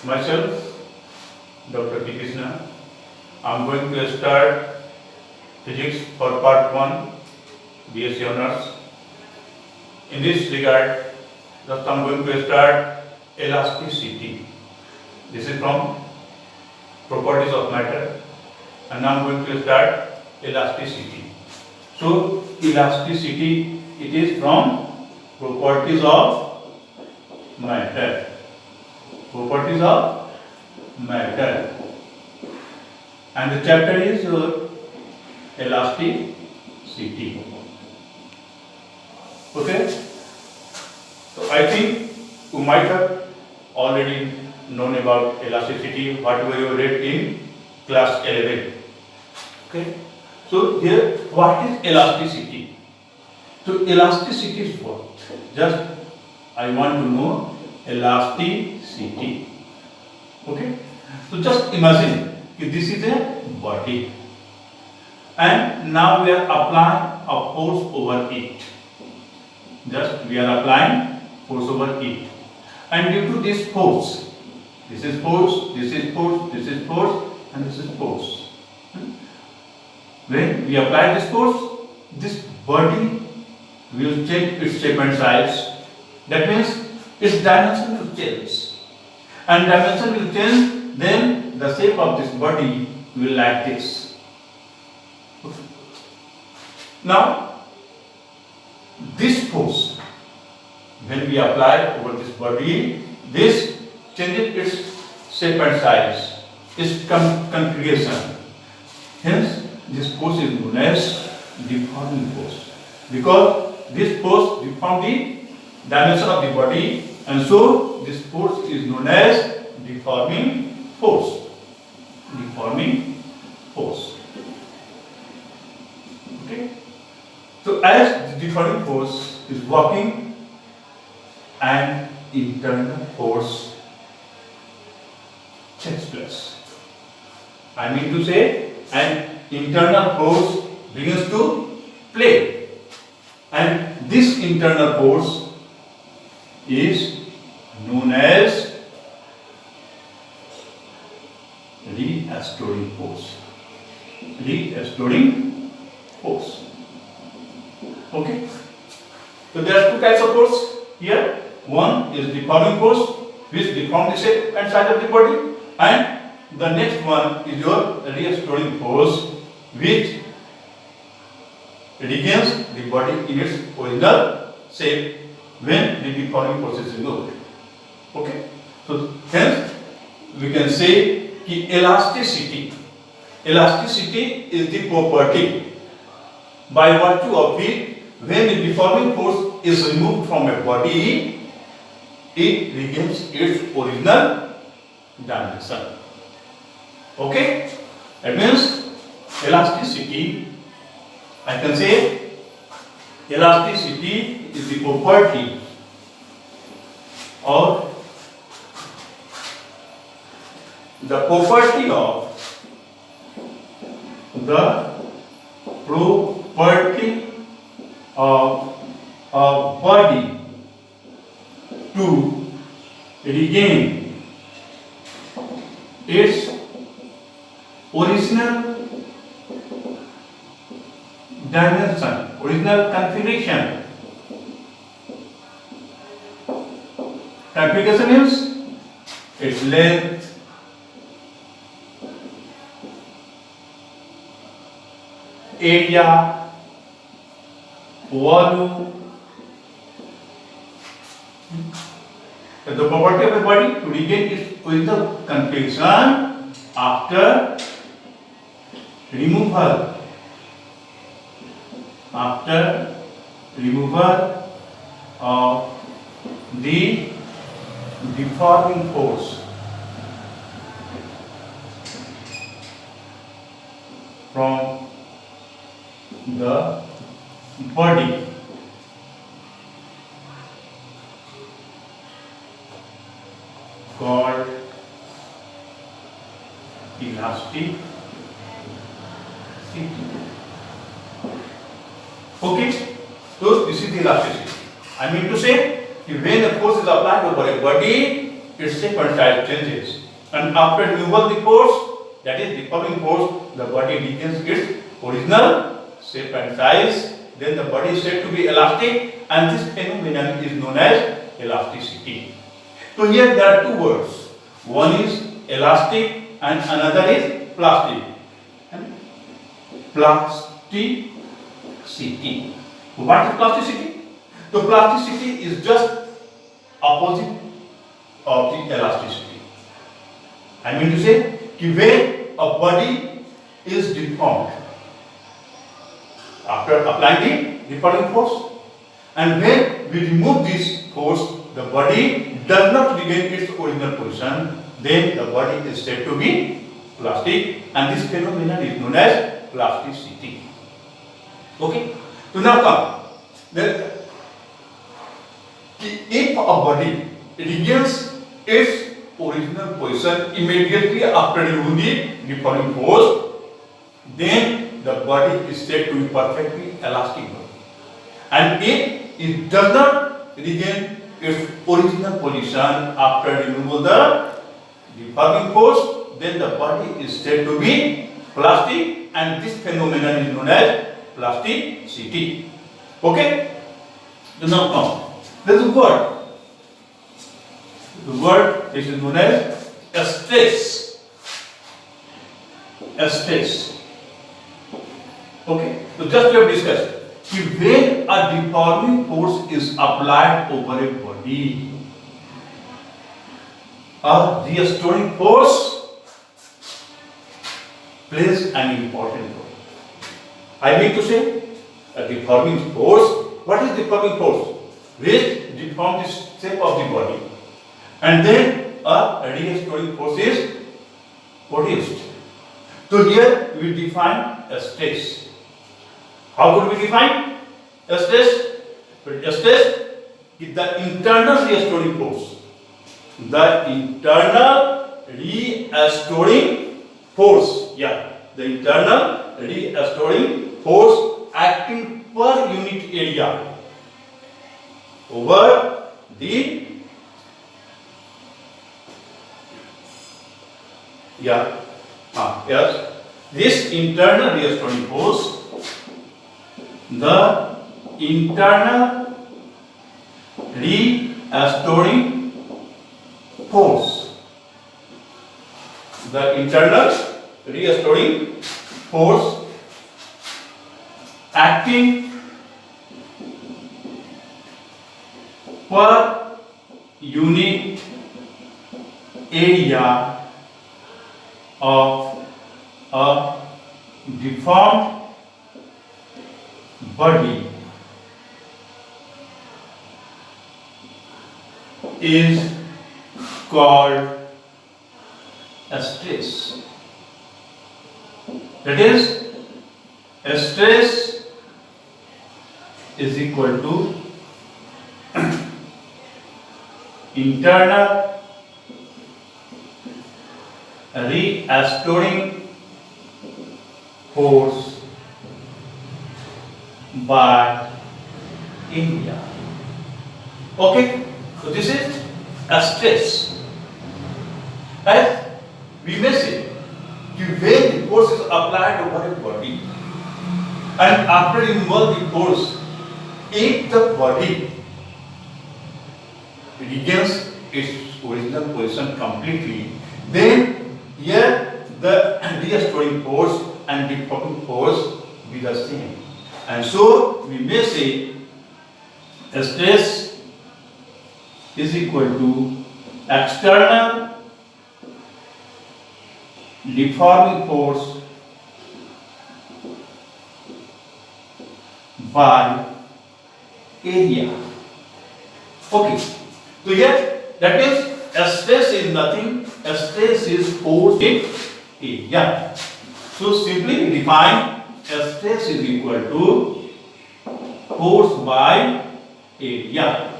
Myself, Dr. P. Krishna. I'm going to start physics for part 1, BSc Honors. In this regard, just I'm going to start elasticity. This is from properties of matter, and now I'm going to start elasticity. So, elasticity, it is from properties of matter. Properties of matter. And the chapter is elasticity. Okay? So I think you might have already known about elasticity, whatever you read in class 11. Okay? So here, what is elasticity? So elasticity is what? Just I want to know elasticity. Okay? So just imagine this is a body, and now we are applying a force over it. Just we are applying force over it, and due to this force, this is force, this is force, this is force, and this is force. When we apply this force, this body will change its shape and size. That means its dimension will change, and dimension will change. Then the shape of this body will like this. Now, this force, when we apply over this body, this changes its shape and size, its configuration. Hence, this force is known as deforming force, because this force deforms the dimension of the body, and so this force is known as deforming force. Deforming force. Okay? So as the deforming force is working, an internal force takes place. I mean to say, an internal force begins to play, and this internal force is known as restoring force. Restoring force. Okay? So there are two types of force here. One is deforming force, which deforms the shape and size of the body, and the next one is your restoring force, which regains the body in its original shape when the deforming force is removed. Okay? So hence we can say elasticity. Elasticity is the property by virtue of it, when the deforming force is removed from a body, it regains its original dimension. Okay? That means elasticity, I can say elasticity is the property or the property of a body to regain its original dimension, original configuration. Configuration is its length, area, volume. The property of a body to regain its original configuration after removal. After removal of the deforming force from the body. Called elasticity. Okay, so this is the elasticity. I mean to say, when a force is applied over a body, its shape and size changes. And after removal the force, that is deforming force, the body regains its original shape and size. Then the body is said to be elastic, and this phenomenon is known as elasticity. So here there are two words. One is elastic and another is plastic. And plasticity. What is plasticity? So plasticity is just opposite of the elasticity. I mean to say, when a body is deformed after applying the deforming force, and when we remove this force, the body does not regain its original position, then the body is said to be plastic, and this phenomenon is known as plasticity. Okay? So now come. If a body regains its original position immediately after removing the deforming force, then the body is said to be perfectly elastic. And if it does not regain its original position after removal the deforming force, then the body is said to be plastic, and this phenomenon is known as plasticity. Okay? So now come. There is a word. The word which is known as stress. Stress. Okay? So just we have discussed. When a deforming force is applied over a body, a restoring force plays an important role. I mean to say, a deforming force. What is deforming force? Which deforms the shape of the body, and then a restoring force is produced. So here we define a stress. How could we define a stress? A stress is the internal restoring force. The internal restoring force. Yeah, the internal restoring force acting per unit area over the this internal restoring force, the internal restoring force, the internal restoring force acting per unit area of a deformed body is called a stress. That is, a stress is equal to internal restoring force by area. Okay, so this is a stress. As we may say, when the force is applied over a body, and after removal the force, if the body regains its original position completely, then here the restoring force and deforming force be the same. And so we may say a stress is equal to external deforming force by area. Okay, so here that means a stress is nothing, a stress is force in area. So simply we define a stress is equal to force by area.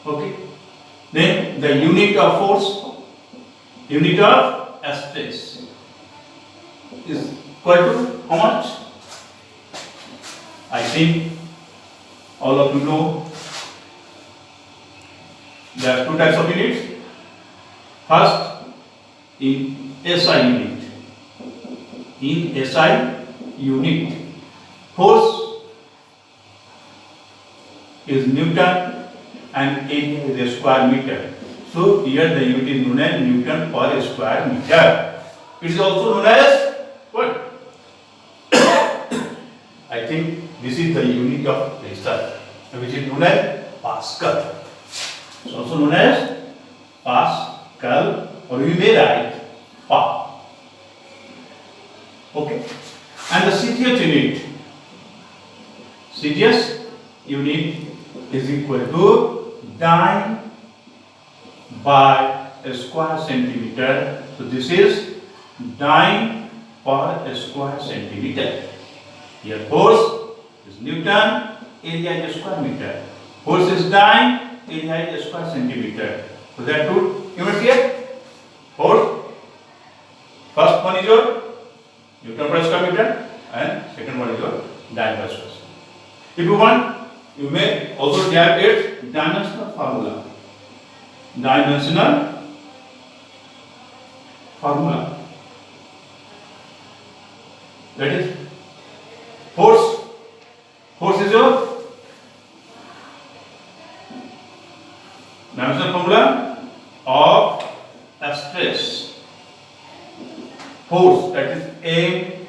Okay, then the unit of force, unit of stress is equal to how much? I think all of you know There are two types of units. First, in SI unit. In SI unit, force is Newton and area is a square meter. So here the unit is known as Newton per square meter. It is also known as what? I think this is the unit of pressure, which is known as Pascal. It's also known as Pascal, or we may write Pa. Okay. And the CTS unit is equal to dyne by a square centimeter. So this is dyne per square centimeter. Here force is Newton, area is square meter. Force is dyne, area is square centimeter. So there are two units here. Force, first one is your Newton per square meter and second one is your dyne per square centimeter. If you want, you may also derive its dimensional formula. Dimensional formula. That is force. Force is your dimensional formula of a stress. Force, that is M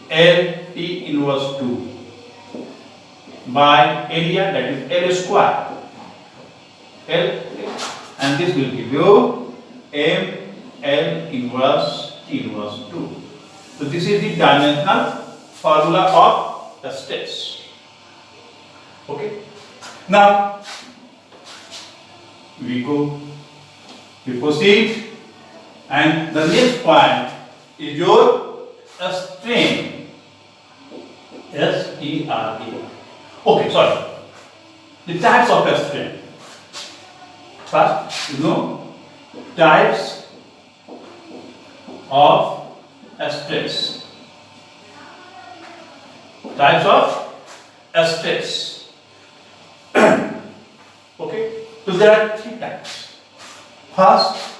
L T inverse 2 by area, that is L square. L, and this will give you M L inverse T inverse 2. So this is the dimensional formula of the stress. Okay. Now we proceed, and the next point is your strain. S-T-R-A. Okay, sorry. The types of strain. First, types of stress. Types of stress. Okay, so there are three types. First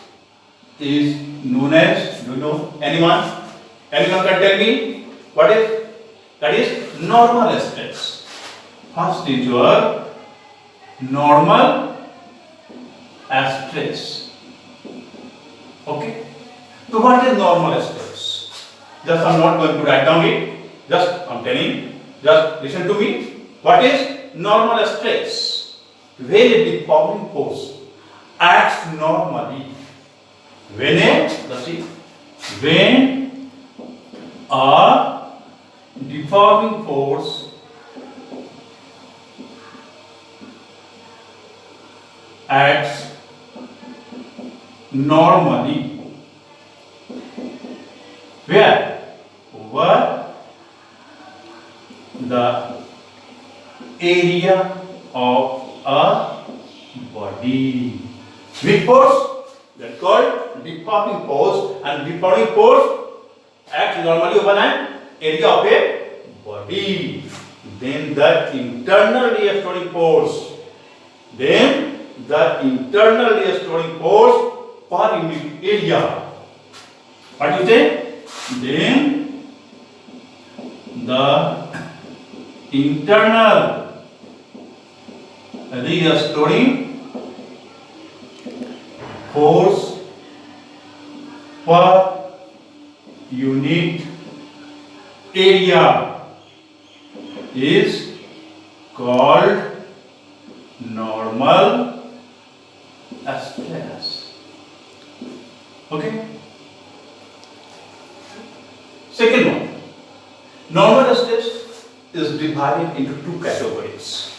is known as, do you know anyone? Anyone can tell me what is? That is normal stress. First is your normal stress. Okay. So what is normal stress? Just I am not going to write down it. Just I am telling. Just listen to me. What is normal stress? When a deforming force acts normally. When a deforming force acts normally, where over the area of a body. Which force? That's called deforming force, and deforming force acts normally over an area of a body. Then the internal restoring force. Per unit area. What do you say? Then the internal restoring force per unit area is called normal stress. Okay. Second one, normal stress is divided into two categories.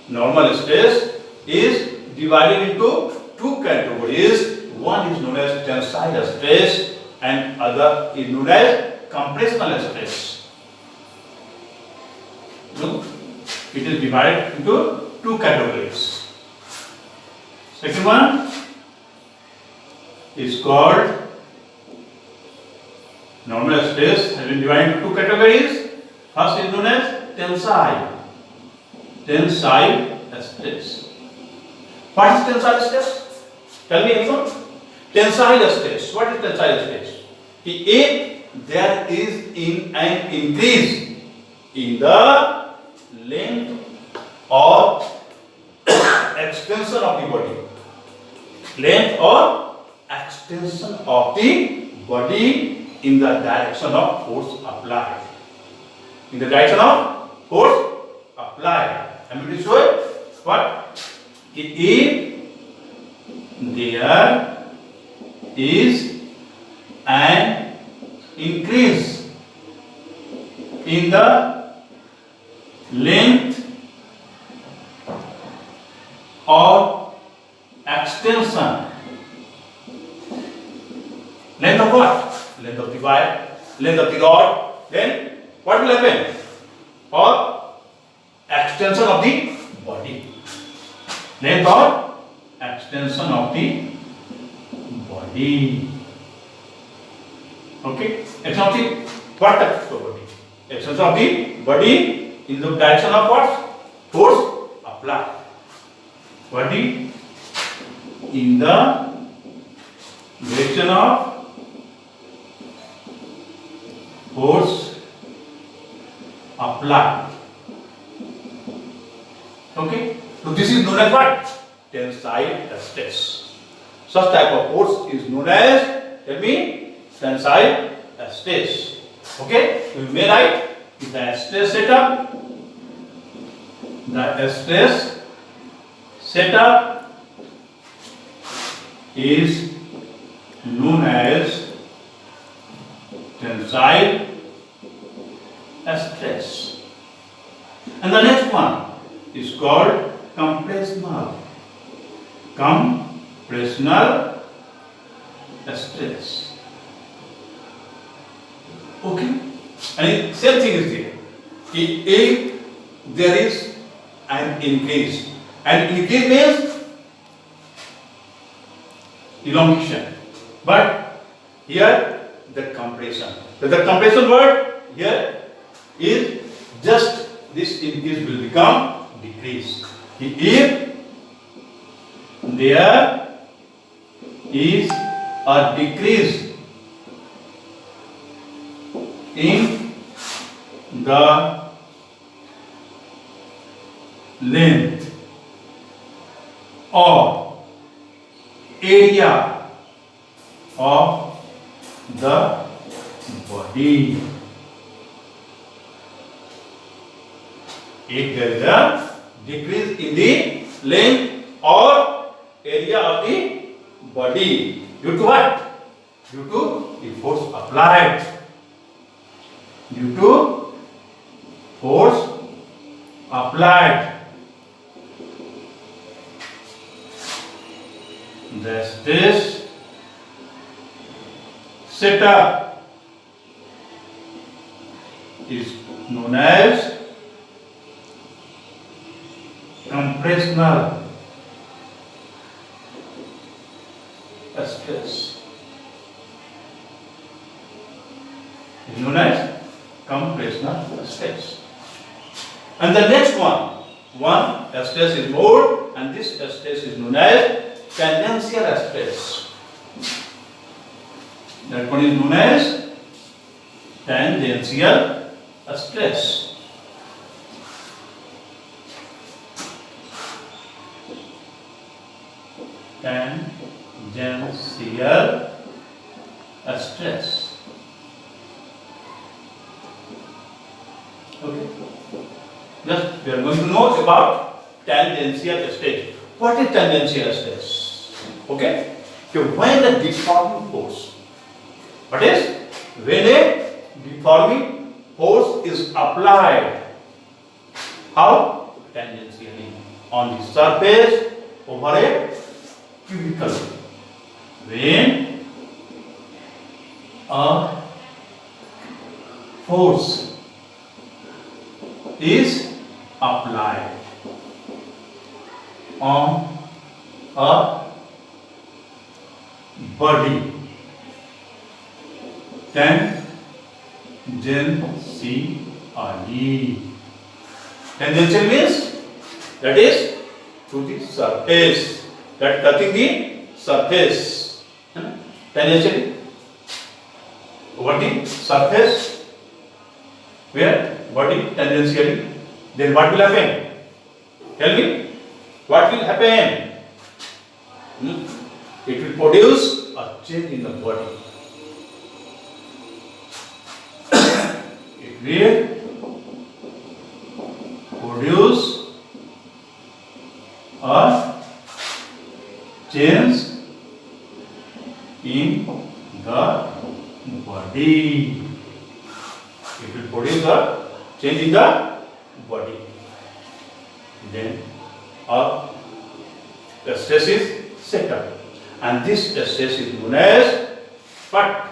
Normal stress is divided into two categories. One is known as tensile stress and other is known as compressional stress. Look, it is divided into two categories. Second one is called normal stress, has been divided into two categories. First is known as tensile stress. What is tensile stress? Tell me anyone. Tensile stress. What is tensile stress? If there is an increase in the length or extension of the body, length or extension of the body in the direction of force applied. In the direction of force applied. I'm going to show it. What? If there is an increase in the length or extension, length of what? Length of the wire, length of the rod, then what will happen? Or extension of the body. Length or extension of the body. Okay? Extension of the what type of body? Extension of the body in the direction of what? Force applied. Body in the direction of force applied. Okay? So this is known as what? Tensile stress. Such type of force is known as, tell me, tensile stress. Okay? So you may write the stress setup. The stress setup is known as tensile stress. And the next one is called compressional. Compressional stress. Okay? And same thing is there. If there is an increase, and increase means elongation. But here the compression. So the compression word here is just this increase will become decrease. If there is a decrease in the length or area of the body, if there is a decrease in the length or area of the body, due to what? Due to the force applied. Due to force applied, the stress setup is known as compressional stress. Is known as compressional stress. And the next one stress is more, and this stress is known as tangential stress. That one is known as tangential stress. Tangential stress. Okay. Just we are going to know about tangential stress. What is tangential stress? Okay. So when the deforming force, what is? When a deforming force is applied, how? Tangentially on the surface over a cubicle. When a force is applied on a body, tangentially means that is to the surface. that touching the surface, tangentially over the surface, where body tangentially, then what will happen? Tell me, what will happen? It will produce a change in the body. It will produce a change in the body. It will produce a change in the body. Then the stress is set up, and this stress is known as what?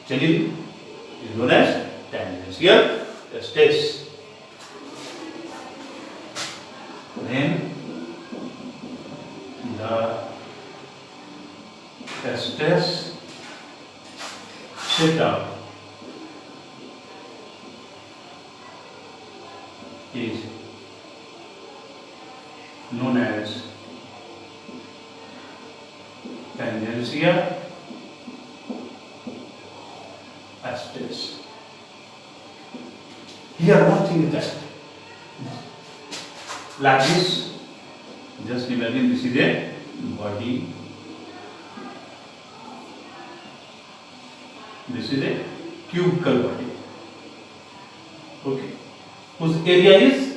Changing is known as tangential stress. Then the stress set up is known as tangential stress. Here one thing is that, like this, just imagine this is a body, this is a cubical body, okay, whose area is